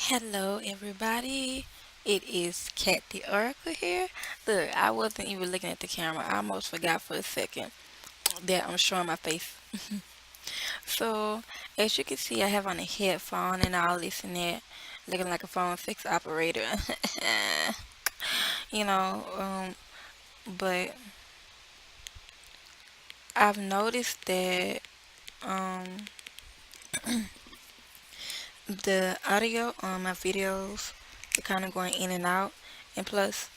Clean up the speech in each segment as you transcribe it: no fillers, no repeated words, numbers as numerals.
Hello, everybody. It is Kat the Oracle here. Look, I wasn't even looking at the camera. I almost forgot for a second that I'm showing my face. So, as you can see, I have on a headphone and all this and that, looking like a phone fix operator. you know, um, but I've noticed that um, the audio on my videos are kind of going in and out, and plus,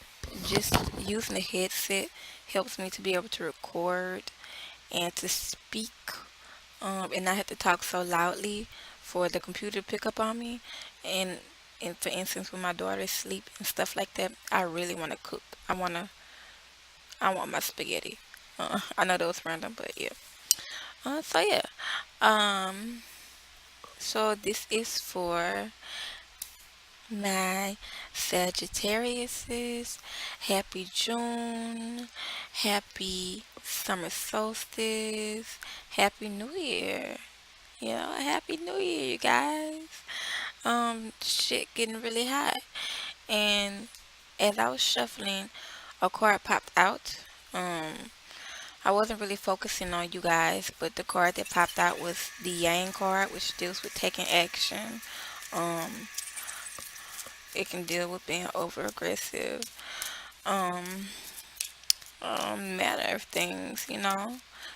just using the headset helps me to be able to record and to speak, and not have to talk so loudly for the computer to pick up on me. And and for instance, when my daughter's asleep and stuff like that, I really want to cook. I want my spaghetti. I know that was random, but yeah. So yeah. Um. So this is for my Sagittariuses. Happy June. Happy summer solstice. Happy New Year. Happy New Year, you guys. Shit getting really hot. And as I was shuffling, a card popped out. I wasn't really focusing on you guys, but the card that popped out was the Yang card, which deals with taking action. Um, it can deal with being over aggressive. Um, Matter of things,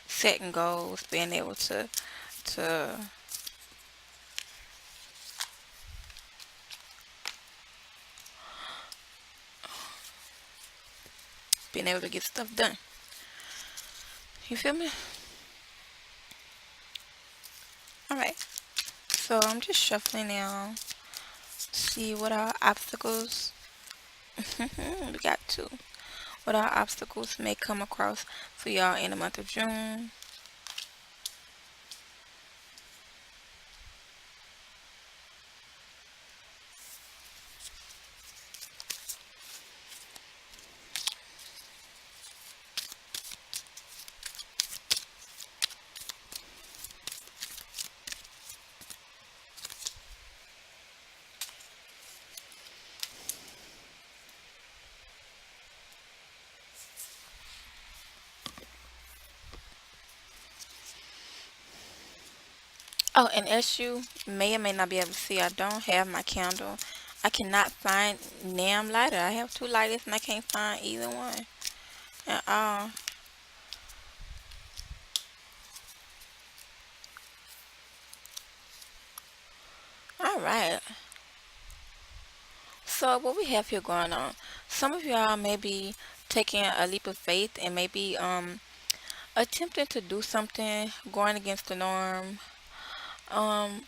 setting goals, being able to being able to get stuff done. You feel me? All right. So I'm just shuffling now. See what our obstacles. We got two. What our obstacles may come across for y'all in the month of June. Oh, and as you may or may not be able to see, I don't have my candle. I cannot find NAM lighter. I have two lighters and I can't find either one at all. All right. So what we have here going on, some of y'all may be taking a leap of faith and maybe attempting to do something, going against the norm. Um,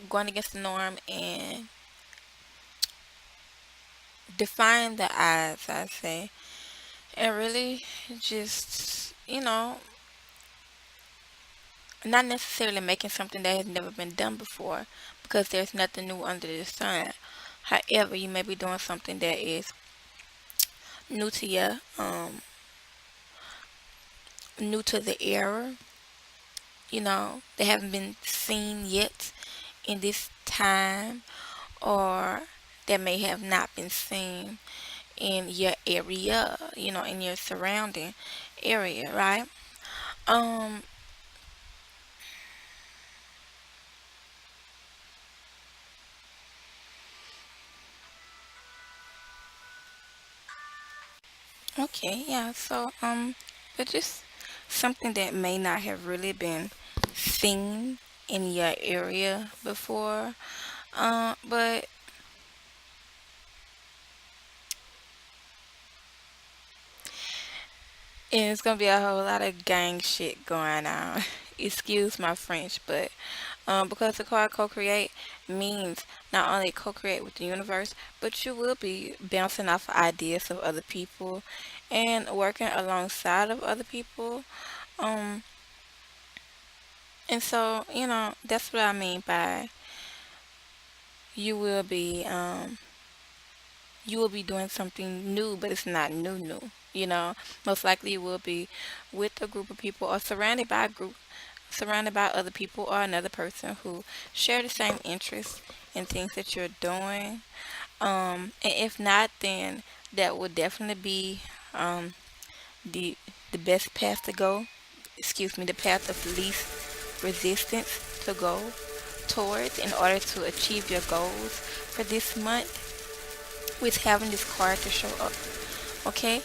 going against the norm and defying the odds, I say. And really just, not necessarily making something that has never been done before because there's nothing new under the sun. However, you may be doing something that is new to you, new to the era, they haven't been seen yet in this time, or that may have not been seen in your area, in your surrounding area, right? Um, okay, yeah, so, but just something that may not have really been seen in your area before, but it's gonna be a whole lot of gang shit going on. Excuse my French, but because the card co-create means not only co-create with the universe, but you will be bouncing off ideas of other people and working alongside of other people. Um, and so, that's what I mean by you will be you will be doing something new, but it's not new new. Most likely you will be with a group of people or surrounded by a group, surrounded by other people or another person who share the same interests and things that you're doing. And if not, then that would definitely be um, the the best path to go. Excuse me, the path of least resistance to go towards in order to achieve your goals for this month with having this card to show up. Okay?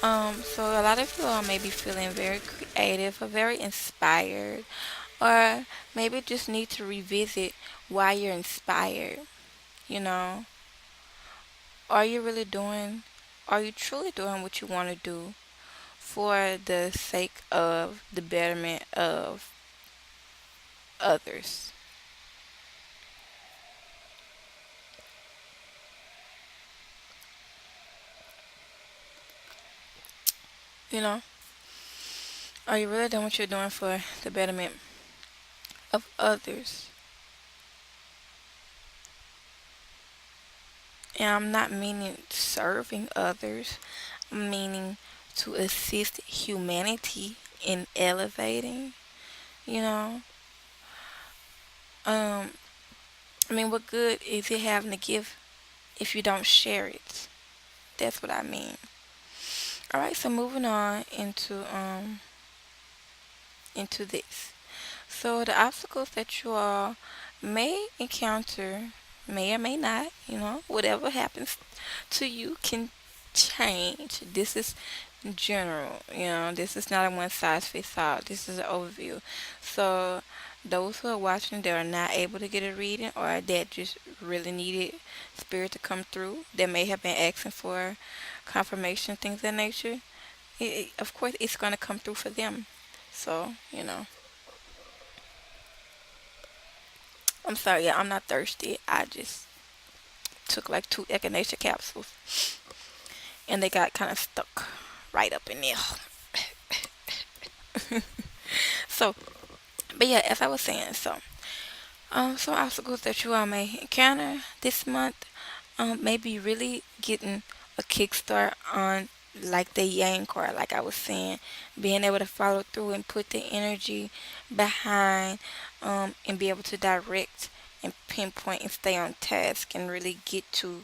So a lot of you all may be feeling very creative or very inspired, or maybe just need to revisit why you're inspired. You know, are you really doing, are you truly doing what you want to do for the sake of the betterment of others? You know, are you really doing what you're doing for the betterment of others? And I'm not meaning serving others, I'm meaning to assist humanity in elevating, you know. Um, I mean, what good is it having to give if you don't share it? That's what I mean. All right, so moving on into this. So the obstacles that you all may encounter, may or may not, whatever happens to you can change. This is general, this is not a one size fits all. This is an overview. So those who are watching that are not able to get a reading or that just really needed spirit to come through, that may have been asking for confirmation, things of that nature, of course it's going to come through for them. So, I'm sorry, yeah, I'm not thirsty. I just took like two echinacea capsules and they got kind of stuck right up in there. So, but yeah, as I was saying, some obstacles that you all may encounter this month, maybe really getting a kickstart on like the yang card, like I was saying, being able to follow through and put the energy behind, and be able to direct and pinpoint and stay on task and really get to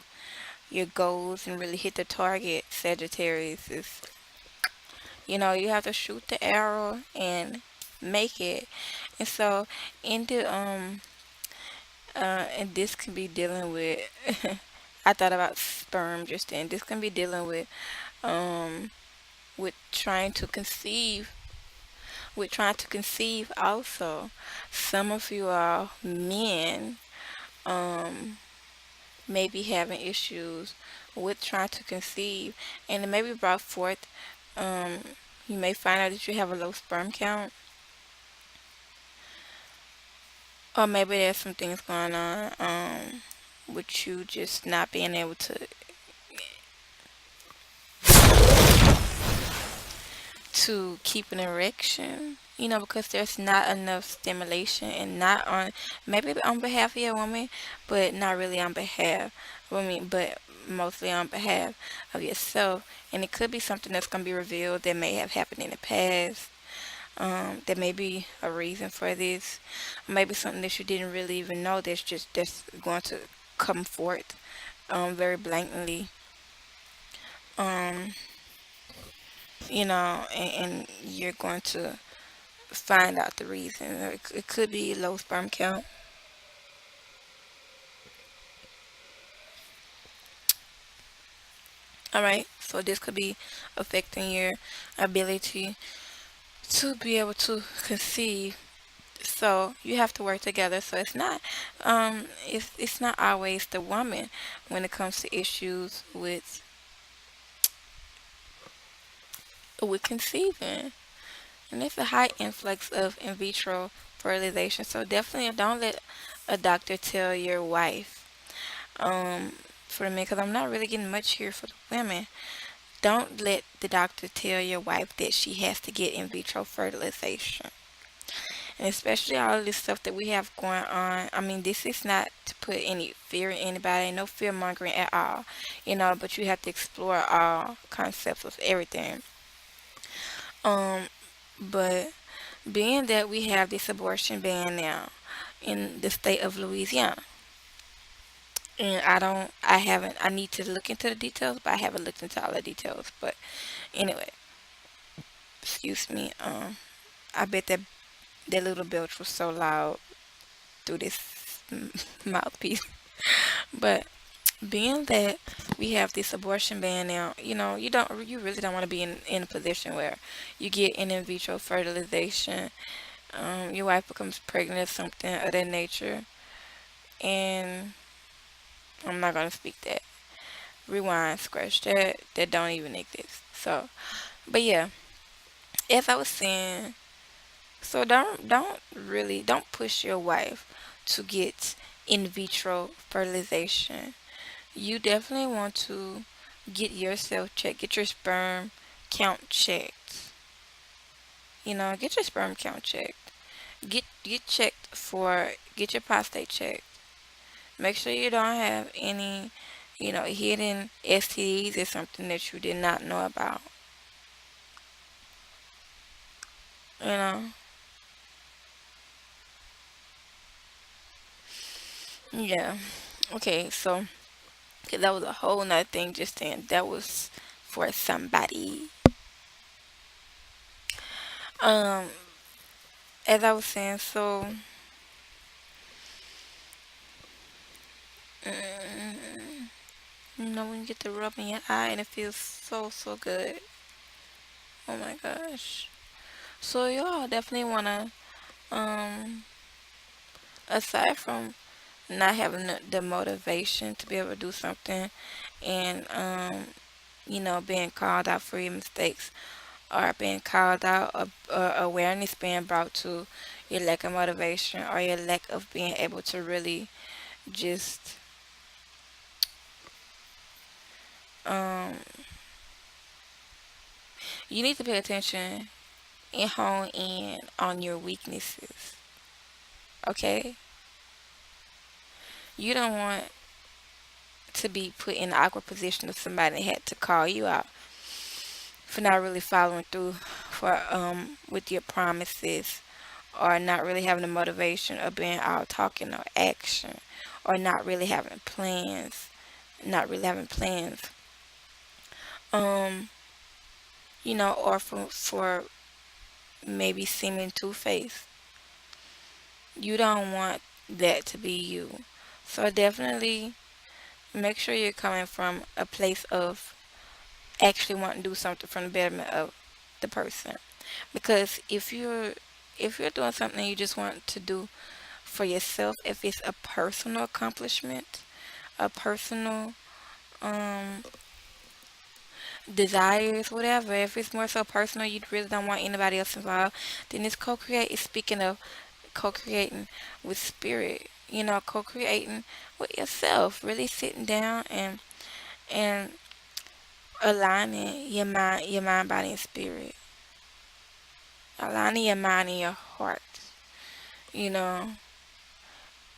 your goals and really hit the target. Sagittarius is, you have to shoot the arrow and make it. And so in the and this can be dealing with I thought about sperm just then. This can be dealing um with trying to conceive also. Some of you are men um may be having issues with trying to conceive, and it may be brought forth. um you may find out that you have a low sperm count, or maybe there's some things going on with you just not being able to keep an erection, because there's not enough stimulation, and not on, maybe on behalf of your woman, but not really on behalf of women, but mostly on behalf of yourself. And it could be something that's going to be revealed that may have happened in the past. There may be a reason for this, maybe something that you didn't really even know that's going to come forth very blatantly. Um, and you're going to find out the reason. It could be low sperm count. All right, so this could be affecting your ability to be able to conceive. So you have to work together. So it's not always the woman when it comes to issues with conceiving. And there's a high influx of in vitro fertilization. So definitely don't let a doctor tell your wife, um, for the men, because I'm not really getting much here for the women. Don't let the doctor tell your wife that she has to get in vitro fertilization. And especially all of this stuff that we have going on. I mean, this is not to put any fear in anybody, no fear mongering at all, but you have to explore all concepts of everything. Um, but being that we have this abortion ban now in the state of Louisiana, And I need to look into the details, but I haven't looked into all the details. But anyway, excuse me. I bet that little belch was so loud through this mouthpiece. But being that we have this abortion ban now, you really don't want to be in a position where you get in vitro fertilization, your wife becomes pregnant or something of that nature, and I'm not gonna speak that. Rewind, scratch that. That don't even exist. So, but yeah, as I was saying, so don't push your wife to get in vitro fertilization. You definitely want to get yourself checked, get your sperm count checked. Get your sperm count checked. Get your prostate checked. Make sure you don't have any, hidden STDs or something that you did not know about. You know. Yeah. Okay, so 'cause that was a whole nother thing just then. That was for somebody. Um, as I was saying, so when you get the rub in your eye and it feels so so good. Oh my gosh. So y'all definitely wanna aside from not having the motivation to be able to do something and being called out for your mistakes or being called out or awareness being brought to your lack of motivation or your lack of being able to really just um you need to pay attention and hone in on your weaknesses. Okay, you don't want to be put in the awkward position of somebody that had to call you out for not really following through for with your promises or not really having the motivation of being out talking or action or not really having plans um or for maybe seeming two-faced. You don't want that to be you. So definitely make sure you're coming from a place of actually wanting to do something from the betterment of the person. Because if you're doing something you just want to do for yourself, if it's a personal accomplishment, a personal um desires, whatever, if it's more so personal, you really don't want anybody else involved, then it's co-create. It's speaking of co-creating with spirit, co-creating with yourself, really sitting down and aligning your mind, body, and spirit, aligning your mind and your heart, you know,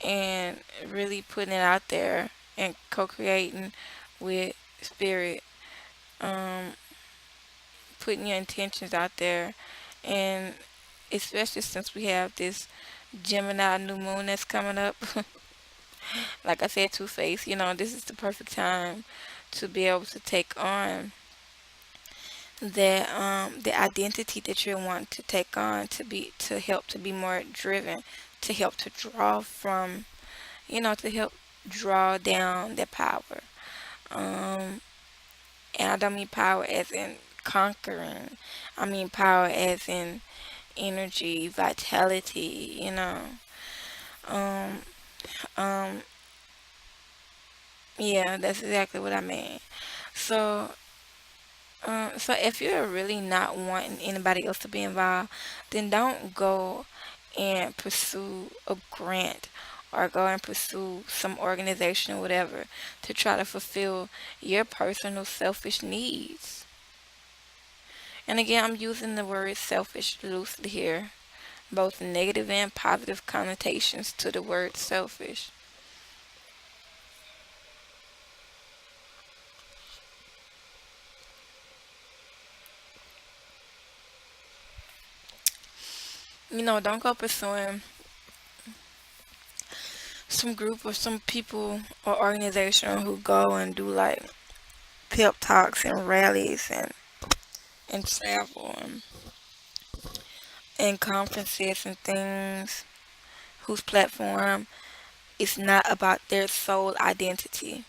and really putting it out there and co-creating with spirit, um, putting your intentions out there, and especially since we have this Gemini new moon that's coming up, like I said, Two Face, this is the perfect time to be able to take on the identity that you want to take on to help to be more driven, to help to draw from, to help draw down their power. Um, and I don't mean power as in conquering. I mean power as in energy, vitality. Um, um, yeah, that's exactly what I mean. So, so if you're really not wanting anybody else to be involved, then don't go and pursue a grant or go and pursue some organization or whatever to try to fulfill your personal selfish needs. And again, I'm using the word selfish loosely here, both negative and positive connotations to the word selfish. Don't go pursuing some group or some people or organization who go and do like pep talks and rallies and travel and conferences and things whose platform is not about their sole identity.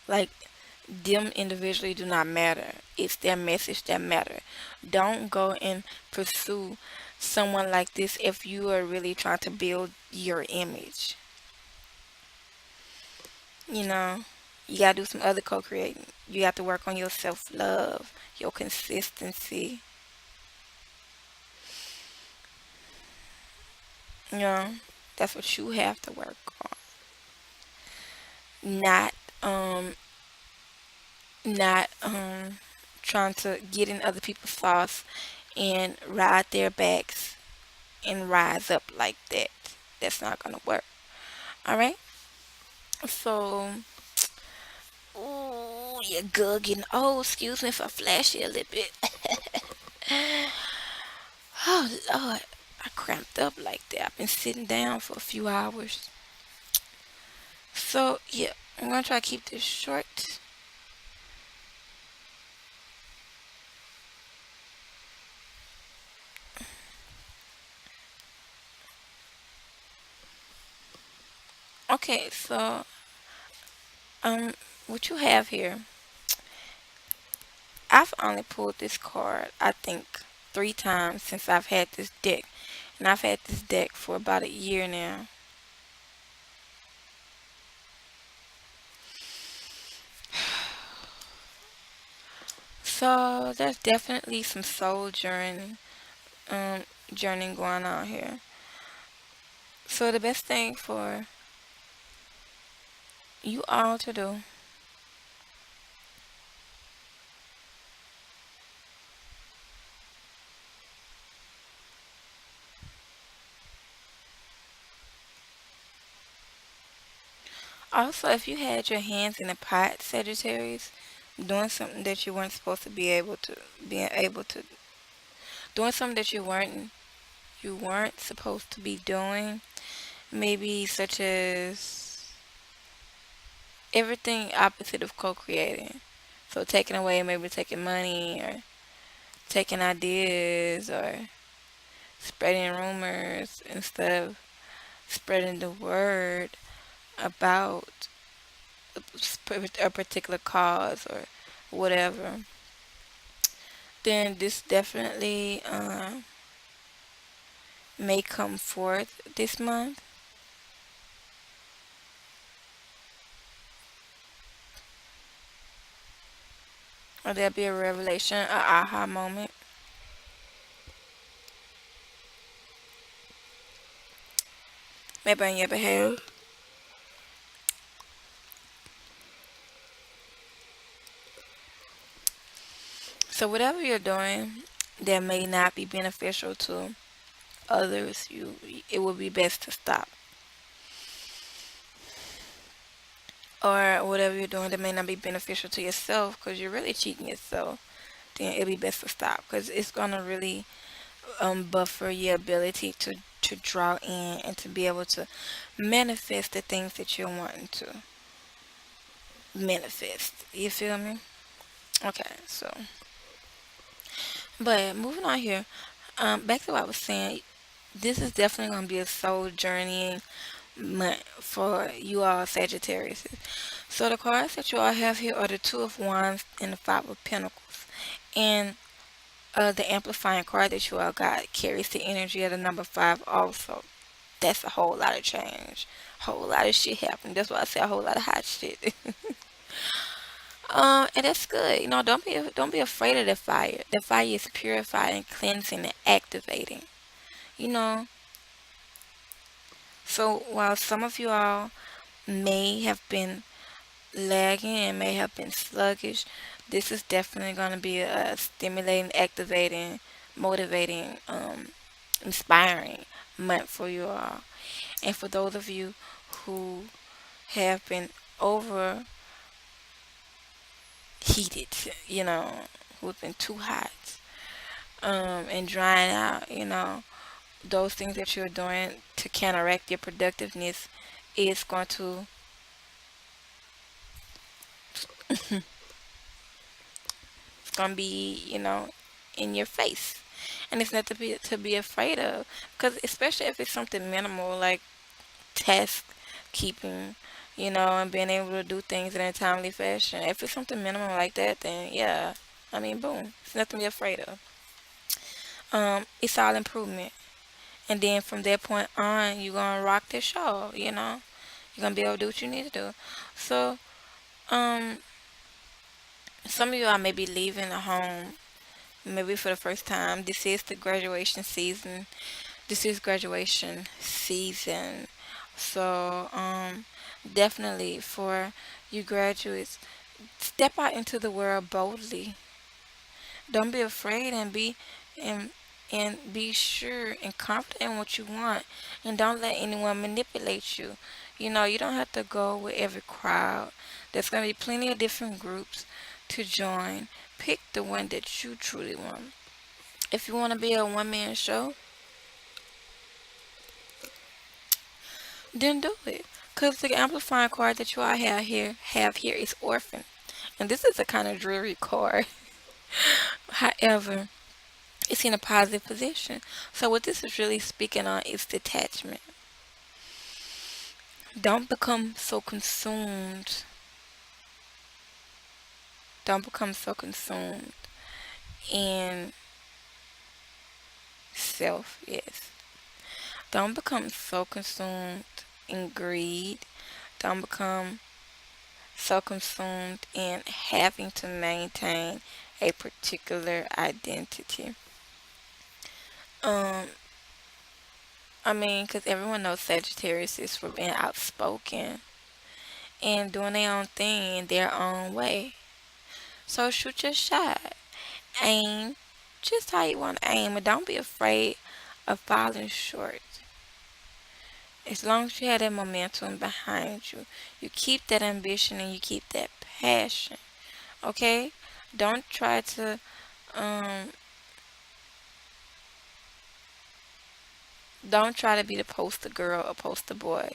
Like them individually do not matter. It's their message that matter. Don't go and pursue someone like this if you are really trying to build your image. You know, you gotta do some other co-creating. You have to work on your self-love, your consistency. You know, that's what you have to work on. Not um not trying to get in other people's thoughts and ride their backs and rise up like that. That's not gonna work. All right. So, ooh, your good getting old. Excuse me if I flash you a little bit. Oh Lord, I cramped up like that. I've been sitting down for a few hours. So yeah, I'm gonna try to keep this short. Okay, so um, what you have here, I've only pulled this card, I think, 3 times since I've had this deck, and I've had this deck for about a year now. So there's definitely some soul um, journey going on here. So the best thing for you all to do. Also, if you had your hands in a pot, Sagittarius, doing something that you weren't supposed to be able to, being able to, doing something that you weren't supposed to be doing, maybe such as everything opposite of co-creating. So taking away, maybe taking money or taking ideas or spreading rumors instead of spreading the word about a particular cause or whatever, then this definitely may come forth this month, or there'll be a revelation, a aha moment, maybe on your behalf. So whatever you're doing that may not be beneficial to others, it would be best to stop. Or whatever you're doing that may not be beneficial to yourself because you're really cheating yourself, then it'll be best to stop because it's gonna really buffer your ability to draw in and to be able to manifest the things that you're wanting to manifest. You feel me? Okay, so but moving on here, back to what I was saying. This is definitely gonna be a soul journeying month for you all Sagittarius. So the cards that you all have here are the Two of Wands and the Five of Pentacles. And the amplifying card that you all got carries the energy of the number 5 also. That's a whole lot of change. Whole lot of shit happened. That's why I say a whole lot of hot shit. And that's good. Don't be afraid of the fire. The fire is purifying, cleansing, and activating. You know. So while some of you all may have been lagging and may have been sluggish, this is definitely going to be a stimulating, activating, motivating, inspiring month for you all. And for those of you who have been overheated, who've been too hot, and drying out, those things that you're doing to counteract your productiveness is going to it's going to be, in your face. And it's not to be afraid of, because especially if it's something minimal like task keeping, and being able to do things in a timely fashion. If it's something minimal like that, then yeah, I mean, boom, it's nothing to be afraid of. It's all improvement. And then from that point on, you're gonna rock the show. You're gonna be able to do what you need to do. So, um, some of you all may be leaving the home, maybe for the first time. This is the graduation season. This is graduation season. So, definitely for you graduates, step out into the world boldly. Don't be afraid, and and be sure and confident in what you want, and don't let anyone manipulate you. You don't have to go with every crowd. There's going to be plenty of different groups to join. Pick the one that you truly want. If you want to be a one man show, then do it. Because the amplifying card that you all have here is orphan. And this is a kind of dreary card. However, it's in a positive position. So what this is really speaking on is detachment. Don't become so consumed. Don't become so consumed in self. Yes. Don't become so consumed in greed. Don't become so consumed in having to maintain a particular identity. Um, I mean, because everyone knows Sagittarius is for being outspoken and doing their own thing in their own way. So shoot your shot. Aim just how you want to aim, and don't be afraid of falling short. As long as you have that momentum behind you, you keep that ambition and you keep that passion. Okay? Don't try to um don't try to be the poster girl or poster boy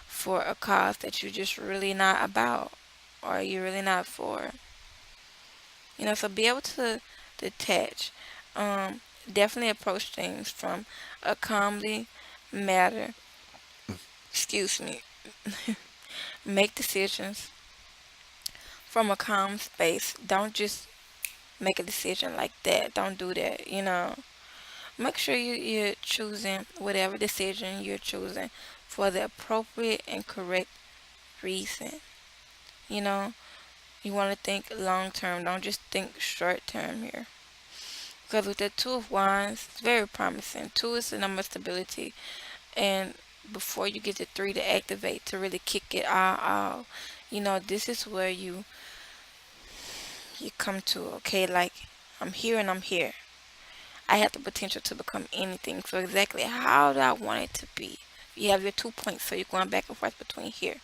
for a cause that you're just really not about or you're really not for. So be able to detach. Definitely approach things from a calmly matter. Excuse me. Make decisions from a calm space. Don't just make a decision like that. Don't do that. Make sure you're choosing whatever decision you're choosing for the appropriate and correct reason. You know, you want to think long term. Don't just think short term here. Because with the Two of Wands, it's very promising. Two is the number of stability. And before you get to three to activate, to really kick it all out, this is where you come to, okay, like, I'm here and I'm here. I have the potential to become anything. So exactly how do I want it to be? You have your 2 points, so you're going back and forth between here.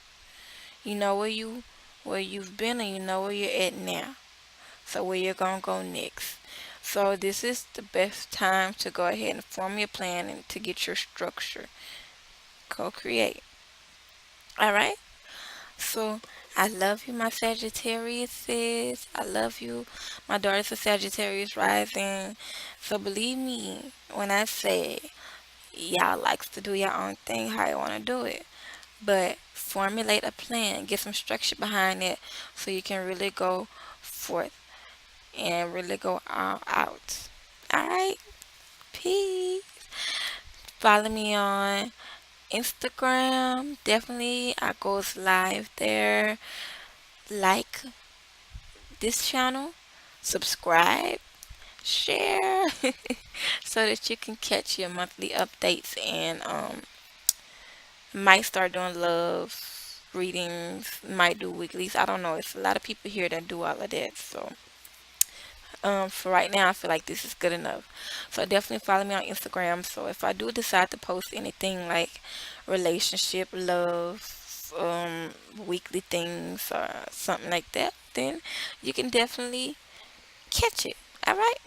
You know where you've been and you know where you're at now. So where you're gonna go next. So this is the best time to go ahead and form your plan and to get your structure. Co-create. Alright? So I love you, my Sagittarius. I love you. My daughter's a Sagittarius rising. So believe me when I say y'all likes to do your own thing how you want to do it. But formulate a plan, get some structure behind it so you can really go forth and really go all out. Alright? Peace. Follow me on Instagram. Definitely I goes live there. Like this channel, subscribe, share so that you can catch your monthly updates and might start doing love readings, might do weeklies. I don't know. It's a lot of people here that do all of that. So for right now, I feel like this is good enough. So definitely follow me on Instagram. So if I do decide to post anything like relationship, love, weekly things or something like that, then you can definitely catch it. All right.